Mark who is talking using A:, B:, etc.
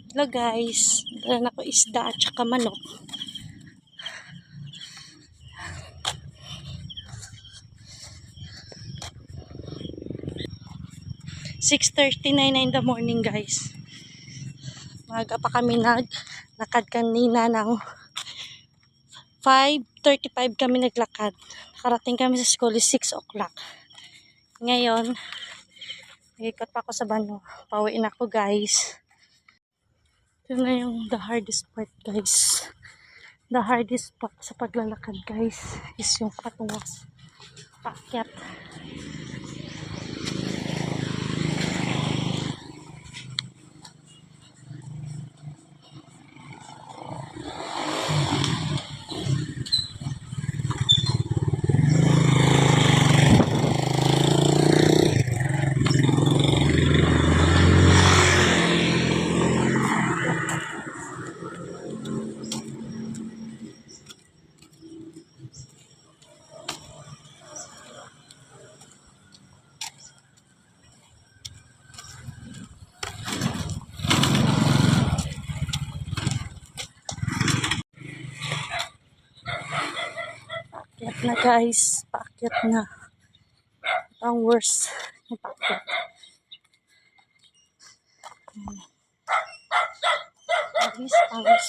A: Hello guys, dala na ko isda at saka manok. (6:39) na in the morning guys. Maaga pa kami naglakad kanina ng 5:35 kami naglakad. Nakarating kami sa school is 6 o'clock. Ngayon, ikot pa ako sa Bano. Pauwiin ako guys. Ito na yung the hardest part guys. The hardest part sa paglalakad guys is yung patungas. Paakyat. Paakyat na guys. Paakyat na. Ang worst. Yung paakyat. Pawis, pawis,